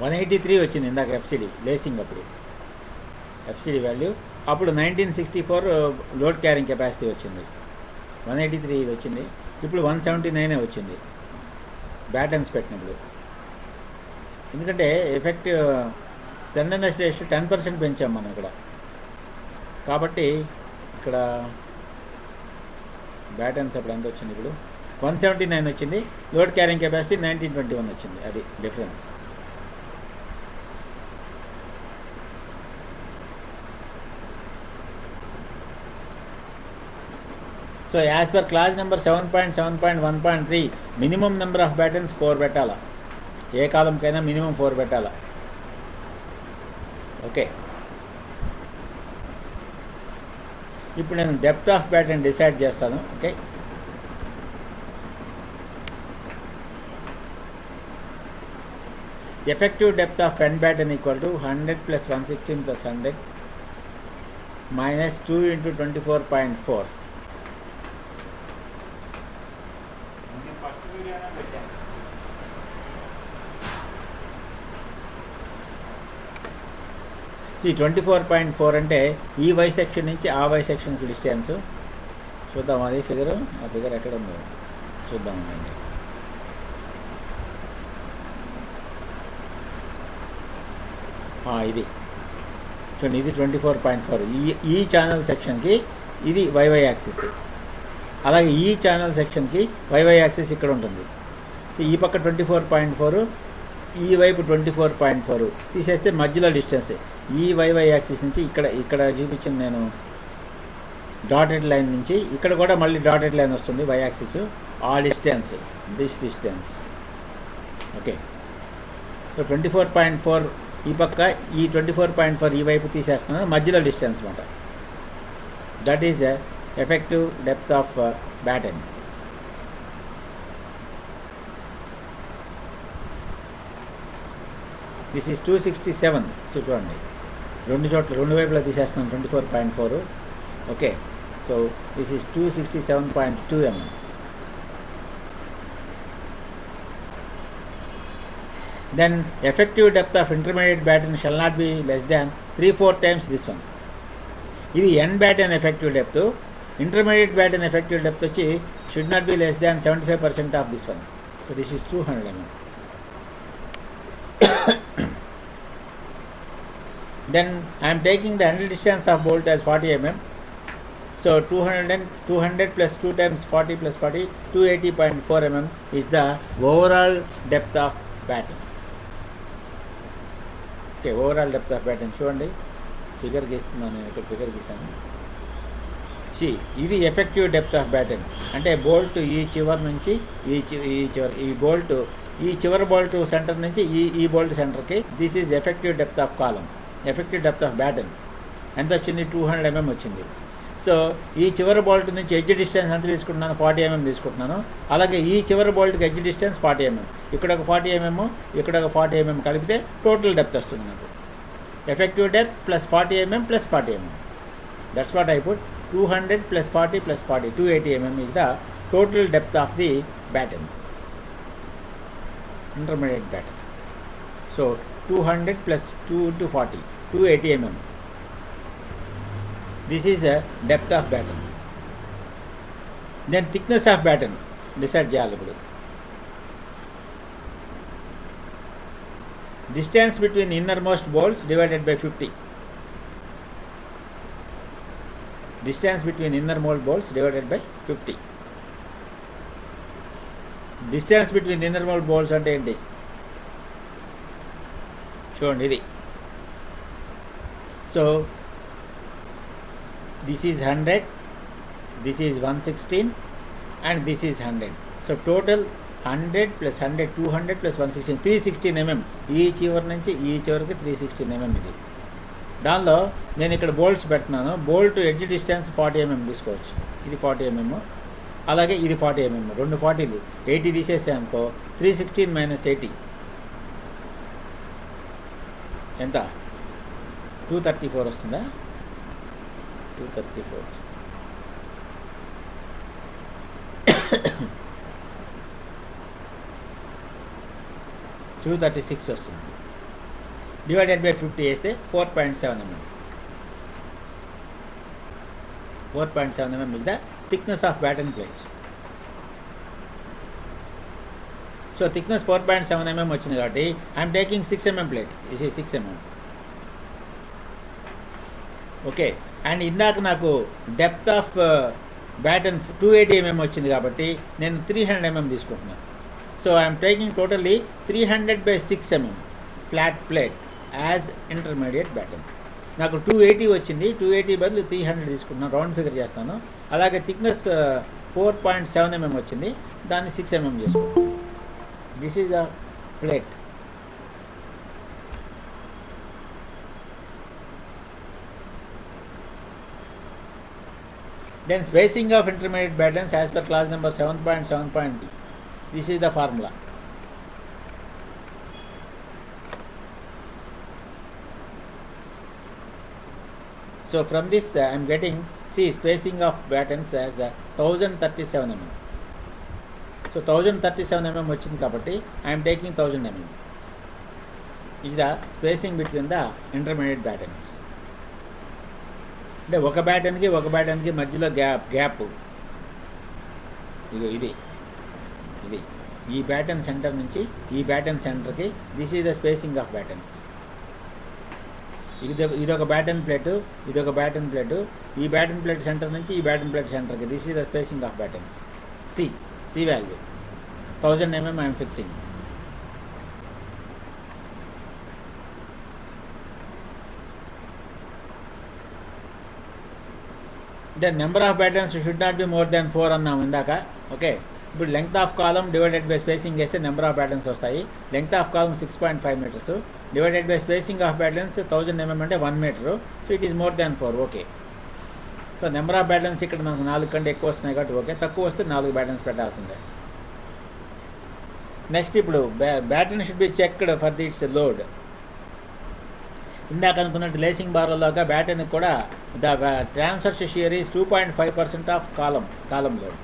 వన్ 183 వచ్చింది ఇందాక FCD లేసింగ్ అప్పుడు. FCD వాల్యూ అప్పుడు 1964 లోడ్ క్యారింగ్ కెపాసిటీ వచ్చింది, 183 ఇది వచ్చింది. ఇప్పుడు 179 వచ్చింది బ్యాటన్స్ పెట్టినప్పుడు. ఎందుకంటే ఎఫెక్టివ్ స్లెండర్నెస్ రేషియో 10% పెంచాం మనం ఇక్కడ. కాబట్టి ఇక్కడ బ్యాటన్స్ అప్పుడు ఎంత వచ్చింది, ఇప్పుడు 179 వచ్చింది, లోడ్ క్యారింగ్ కెపాసిటీ 1921 వచ్చింది, అది difference. So as per class number 7.7.1.3 minimum number of battens 4 పెట్టాలా, ఏ కాలంకైనా మినిమం 4 పెట్టాలా. ఓకే, ఇప్పుడు నేను డెప్త్ ఆఫ్ బ్యాటన్ డిసైడ్ చేస్తాను. Okay, effective depth of end baton equal to 100 + 116 + 100 -2 × 24.4. ఈ 24.4 అంటే ఈ వై సెక్షన్ నుంచి ఆ వై సెక్షన్కి డిస్టెన్స్. చూద్దాం అది ఫిగరు, ఆ ఫిగర్ ఎక్కడ ఉందో చూద్దామండి. ఇది చూడండి, ఇది 24.4. ఈ ఛానల్ సెక్షన్కి ఇది వైవై యాక్సిస్, అలాగే ఈ ఛానల్ సెక్షన్కి వైవై యాక్సిస్ ఇక్కడ ఉంటుంది. సో ఈ పక్క 24.4, ఈ వైపు 24.4 తీసేస్తే మధ్యలో డిస్టెన్స్ ఈ వైవై యాక్సిస్ నుంచి ఇక్కడ చూపించిన నేను డాటెడ్ లైన్ నుంచి ఇక్కడ కూడా మళ్ళీ డాటెడ్ లైన్ వస్తుంది వై యాక్సిస్, ఆ distance, this distance. Okay, so 24.4 ఈ పక్క, ఈ 24.4 ఈ వైపు తీసేస్తున్నాను, మధ్యలో డిస్టెన్స్ అనమాట. That is effective depth of baton. This is 267. So చూడండి, రెండు వైపులా తీసేస్తున్నాను 24.4. Okay, so this is 267.2 mm. Then effective depth of intermediate batten shall not be less than 3/4 times this one. ఇది end batten effective depth. Intermediate batten effective depth వచ్చి should not be less than 75% of this one. So this is 200 mm. Then I am taking the handle distance of bolt as 40 mm. So 200 plus 2 times 40 plus 40, 280.4 mm is the overall depth of batten. Okay, overall depth of batten చూడండి, figure గీస్తున్నాను, ఇక్కడ figure గీసాను. ఇది effective depth of baton అంటే bolt ఈ చివరి నుంచి ఈ బోల్ట్, ఈ చివరి బోల్ట్ సెంటర్ నుంచి ఈ బోల్ట్ సెంటర్కి. This is effective depth of column. Effective depth of baton ఎంత వచ్చింది, 200 mm వచ్చింది. సో ఈ చివరి బోల్ట్ నుంచి ఎడ్జ్ డిస్టెన్స్ ఎంత తీసుకుంటున్నాను, 40 mm తీసుకుంటున్నాను. అలాగే ఈ చివరి బోల్ట్కి ఎడ్జ్ డిస్టెన్స్ 40 mm, ఇక్కడ ఒక 40 mm, ఇక్కడ ఒక 40 mm కలిపితే టోటల్ డెప్త్ వస్తుంది నాకు. Effective depth plus 40 mm plus 40 mm. That's what I put. 200 + 40 + 40, 280 mm is the total depth of the batten, intermediate batten. So 200 + 2 × 40, 280 mm. This is a depth of batten. Then thickness of batten decide చేయాలి ఇప్పుడు. Distance between innermost bolts divided by 50. Distance between innermost bolts divided by 50. Distance between innermost bolts అంటే ఏంటి చూడండి, ఇది. So this is 100, this is 116 and this is 100. So total 100 + 100, 200 + 116, 316 mm. ఈ చివరి నుంచి ఈ చివరికి 316 mm ఇది. దానిలో నేను ఇక్కడ బోల్ట్స్ పెడుతున్నాను. బోల్ట్ ఎడ్జ్ డిస్టెన్స్ 40 mm తీసుకోవచ్చు. ఇది 40 mm, అలాగే ఇది 40 mm. రెండు 40లు 80 తీసేసాను అనుకో, 316 - 80 ఎంత, 234 వస్తుందా, 234 236 వస్తుంది. డివైడెడ్ బై 50 వేస్తే 4.7 mm. 4.7 mm is the thickness of batten plate. So thickness 4.7 mm వచ్చింది కాబట్టి I'm taking 6 mm plate. This is 6 mm. Okay. And ఇందాక నాకు డెప్త్ ఆఫ్ బ్యాటన్ 280 mm వచ్చింది కాబట్టి నేను 300 mm తీసుకుంటున్నాను. So I'm taking totally 300/6 mm flat plate as intermediate baton. నాకు 280 వచ్చింది, 280 బదులు 300 తీసుకుంటున్నాను, రౌండ్ ఫిగర్ చేస్తాను. అలాగే థిక్నెస్ 4.7 mm వచ్చింది, దాన్ని 6 mm చేసుకుంటాను. This is the plate. Then spacing of intermediate battens as per clause number 7.7.d. This is the formula. So from this I am getting, see, spacing of battens as 1037 mm. So 1037 mm వచ్చింది కాబట్టి I am taking 1000 mm. Is the spacing between the intermediate battens. అంటే ఒక బ్యాటన్కి మధ్యలో gap ఇగో ఇది ఈ baton centre నుంచి ఈ batten సెంటర్కి this is the spacing of battens. ఇదొక బ్యాటన్ ప్లేటు, ఇదొక బ్యాటన్ ప్లేటు, ఈ బ్యాటన్ ప్లేట్ సెంటర్ నుంచి ఈ బ్యాటన్ ప్లేట్ సెంటర్కి this is the spacing of battens. C value 1000 mm I'm fixing. The number of battens should not be more than 4 అన్నాము ఇందాక. Okay, ఇప్పుడు length of column divided by spacing వేస్తే number of battens వస్తాయి. Length of column 6.5 meters divided by spacing of battens 1000 mm అంటే 1 meter. So it is more than 4. Okay, so number of battens ఇక్కడ మనకు 4 కంటే ఎక్కువ వస్తున్నాయి కాబట్టి ఓకే, తక్కువ వస్తే 4 బ్యాటన్స్ పెట్టాల్సిందే. నెక్స్ట్ ఇప్పుడు batten should be checked for the its load. ఇందాక అనుకున్నట్టు లేసింగ్ బార్లోగా బ్యాటన్కి కూడా the transfer shear is 2.5% of column load.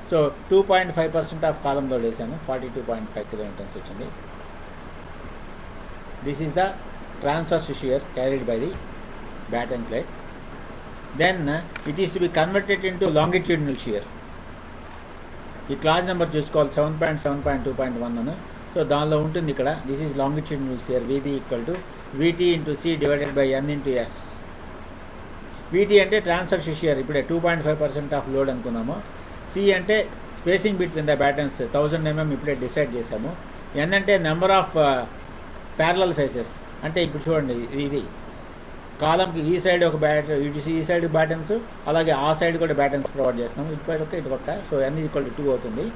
So 2.5% of column load వేసాను, 42.5 kilonewtons వచ్చింది. This is the transfer shear carried by the batten plate. Then it is to be converted into longitudinal shear. ఈ clause number చూసుకోవాలి, 7.7.2.1 అని. So దానిలో ఉంటుంది ఇక్కడ, this is longitudinal shear. V B equal to VT into C divided by N into S. VT అంటే transfer shear, ఇప్పుడే 2.5% of load అనుకున్నాము. C అంటే spacing between the battens 1000 mm ఇప్పుడే డిసైడ్ చేసాము. N అంటే నెంబర్ ఆఫ్ ప్యారలల్ ఫేసెస్. అంటే ఇప్పుడు చూడండి, ఇది కాలంకి ఈ సైడ్ ఒక ఈ సైడ్ బ్యాటన్స్, అలాగే ఆ సైడ్ కూడా బ్యాటన్స్ ప్రొవైడ్ చేస్తాము, ఇటు పక్క. సో N ఈక్వల్ టు 2 అవుతుంది.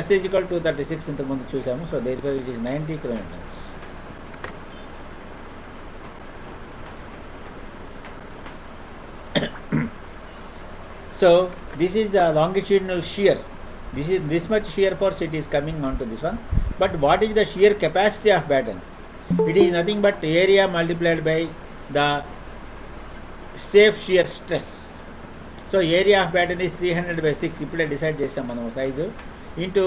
S ఈక్వల్ టు 36 ఇంతకుముందు చూసాము. So there it is 90 kilonewtons. So this is the longitudinal shear. This much shear force it is coming onto this one. But what is the shear capacity of batten? It is nothing but area multiplied by the safe shear stress. So area of batten is 300/6. ఇప్పుడే decide చేసాం మనం size, into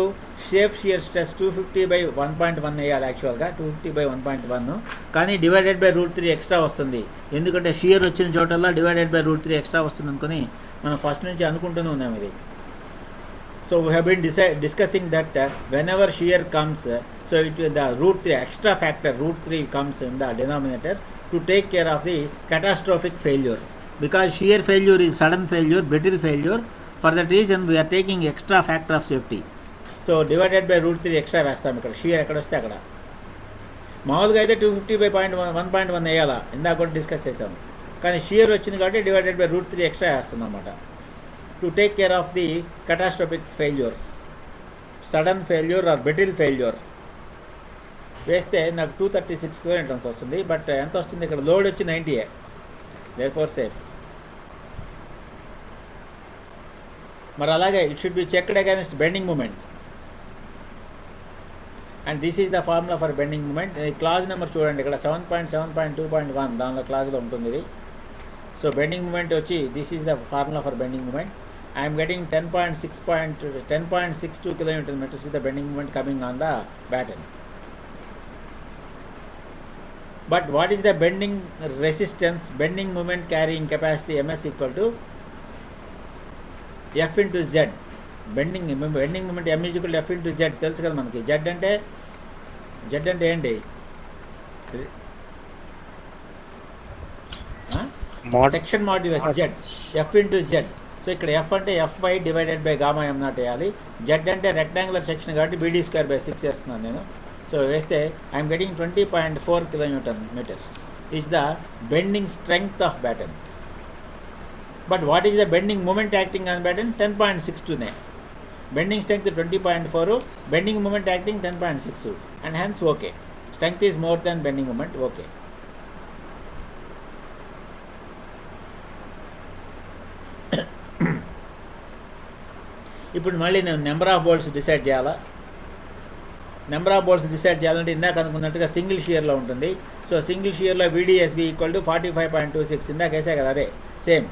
safe shear stress 250/1.1 వేయాలి. యాక్చువల్గా 250/1.1, కానీ divided by √3 extra వస్తుంది. ఎందుకంటే shear వచ్చిన చోటల్లో divided by √3 extra వస్తుంది అనుకుని మనం ఫస్ట్ నుంచి అనుకుంటూనే ఉన్నాం ఇది. So we have been discussing that whenever shear comes, so it the √3 extra factor √3 comes in the denominator to take care of the catastrophic failure. Because shear failure is sudden failure, brittle failure. For that reason we are taking extra factor of safety. So divided by √3 extra వేస్తాం ఇక్కడ, shear ఎక్కడ వస్తే అక్కడ. మామూలుగా అయితే 250/1.1 వేయాలా, ఇందాక కూడా డిస్కస్ చేసాము. కానీ షియర్ వచ్చింది కాబట్టి డివైడెడ్ బై √3 ఎక్స్ట్రా వేస్తుంది అన్నమాట, to take care of the catastrophic failure, sudden failure or brittle failure. వేస్తే నాకు 236 kilonewtons వస్తుంది. బట్ ఎంత వస్తుంది ఇక్కడ, లోడ్ వచ్చి 90, therefore సేఫ్. మరి అలాగే it should be checked against bending moment, and this is the formula for bending moment. Clause number చూడండి ఇక్కడ 7.7.2.1 దానిలో క్లాజ్లో ఉంటుంది ఇది. సో బెండింగ్ మూమెంట్ వచ్చి this is the formula for bending moment. I'm getting 10.62 kilonewton meters is the bending moment coming on the batten. But what is the bending resistance, bending moment carrying capacity MS equal to F into Z. Bending moment M is equal to F into Z తెలుసు కదా మనకి. Z అంటే ఏంటి,
mod
section modulus Z, F into Z. So ఇక్కడ F అంటే FI divided by gamma M naught వేయాలి. Z అంటే rectangular section కాబట్టి బీడీ స్క్వేర్ బై 6 వేస్తున్నాను నేను. సో వేస్తే I'm getting 20.4 kilonewton metres is the bending strength of batten. But what is the bending moment acting on batten? 10.62నే. Bending strength 20.4, bending moment acting 10.6, and hence okay. Strength is more than bending moment, okay. ఇప్పుడు మళ్ళీ నేను number of bolts decide చేయాలా. Number of bolts decide చేయాలంటే ఇందాక అనుకున్నట్టుగా single షియర్లో ఉంటుంది. సో సింగిల్ షియర్లో VDSB ఈక్వల్ టు 45.26 ఇందాక వేసా కదా, అదే సేమ్.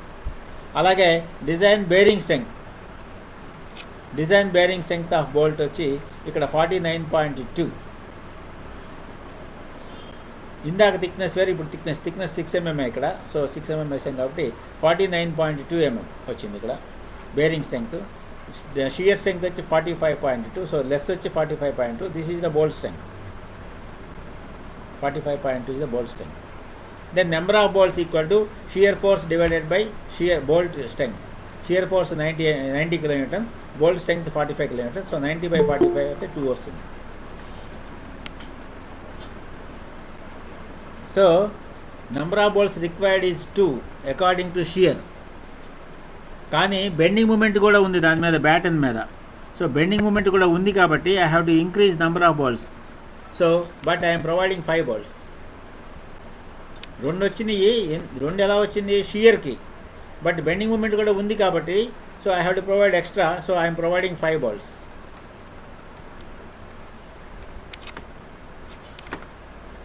అలాగే design bearing strength of bolt వచ్చి ఇక్కడ 49.2. ఇందాక థిక్నెస్ వేరు, ఇప్పుడు థిక్నెస్ 6 mm ఇక్కడ. సో 6 mm వేసాం కాబట్టి 49.2 mm వచ్చింది ఇక్కడ బేరింగ్ స్ట్రెంగ్త్. షియర్ స్ట్రెంగ్త్ వచ్చి 45.2, సో లెస్ వచ్చి 45.2. This is the bolt strength. 45.2 is the bolt strength. Then number of bolts equal to shear force divided by shear bolt strength. Shear force 90 kilonewtons, bolt strength 45 kilonewtons. So 90 by 45 అంటే 2 వస్తుంది. So number of bolts required is 2 according to shear. కానీ bending moment కూడా ఉంది దాని మీద, baton మీద. So bending moment కూడా ఉంది కాబట్టి I have to increase number of bolts. So but I'm providing 5 bolts. 2 వచ్చినాయి. 2 ఎలా వచ్చింది? షియర్కి. బట్ బెండింగ్ మూమెంట్ కూడా ఉంది కాబట్టి so I have to provide extra. So I'm providing 5 bolts.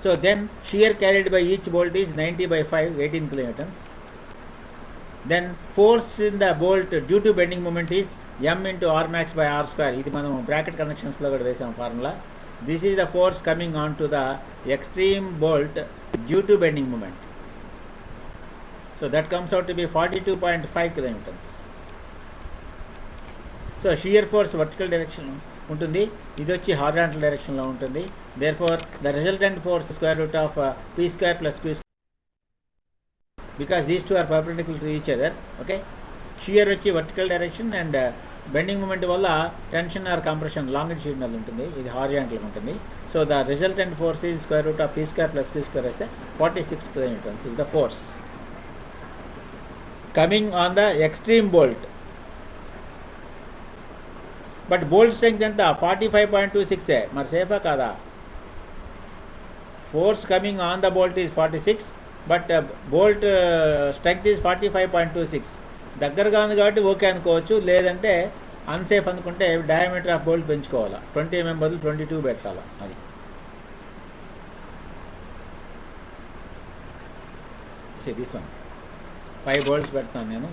So then shear carried by each bolt is 90 by 5, 18 kilonewtons. Then force in the bolt due to bending moment is m into r max by r square. ఇది మనం bracket కనెక్షన్స్లో కూడా వేసాం formula. This is the force coming on to the extreme bolt due to bending moment. So that comes out to be 42.5 kilonewtons. So shear force vertical direction ఉంటుంది, ఇది వచ్చి horizontal directionలో ఉంటుంది. Therefore the resultant force square root of p square plus q square, because these two are perpendicular to each other. Okay, shear వచ్చి vertical direction and bending moment వల్ల tension or compression longitudinal ఉంటుంది, ఇది horizontal ఉంటుంది. So the resultant force is square root of p square plus q square వేస్తే 46 kilonewtons is the force coming on the extreme bolt. But bolt strength ఎంత? 45.26. మరి సేఫా కాదా? Force coming on the bolt is 46, but bolt strength is 45.26. దగ్గరగా ఉంది కాబట్టి okay అనుకోవచ్చు, లేదంటే అన్సేఫ్ అనుకుంటే డయామీటర్ ఆఫ్ బోల్ట్ పెంచుకోవాలా. 20 mm బదులు 22 పెట్టాలా. అది దిస్ వన్ 5 బోల్ట్స్ పెడతాను నేను.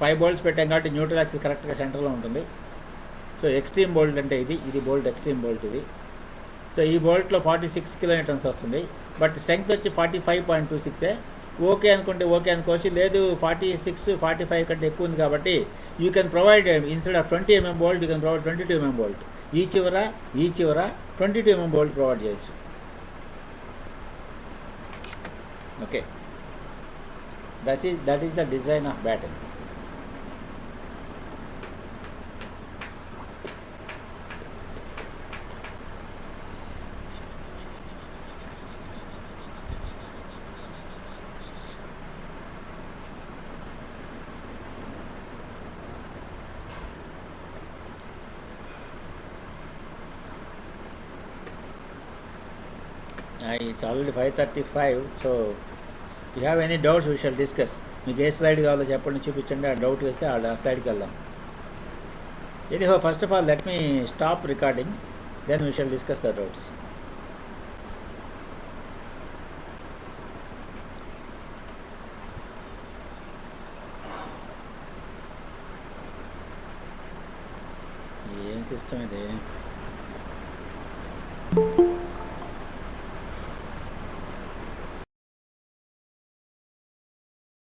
5 బోల్ట్స్ పెట్టాం కాబట్టి న్యూట్రల్ యాక్సిస్ కరెక్ట్గా సెంటర్లో ఉంటుంది. సో ఎక్స్ట్రీమ్ బోల్ట్ అంటే ఇది బోల్ట్, ఎక్స్ట్రీమ్ బోల్ట్ ఇది. సో ఈ బోల్ట్లో 46 kilonewtons వస్తుంది, బట్ స్ట్రెంగ్త్ వచ్చి 45.26. ఓకే అనుకుంటే ఓకే అనుకోవచ్చు, లేదు 46, 45 కంటే ఎక్కువ ఉంది కాబట్టి you can provide instead of 20 mm bolt you can provide 22 mm bolt. ఈ చివర 22 mm బోల్ట్ ప్రొవైడ్ చేయొచ్చు. Okay, that is the design of batten. It's already 5:35. So you have any doubts, we shall discuss. మీకు ఏ slide కావాలో చెప్పండి, చూపించండి. ఆ doubt వస్తే ఆ స్లైడ్కి వెళ్దాం. Anyhow, first of all, let me stop recording, then we shall discuss the doubts. ఏం system ఇది?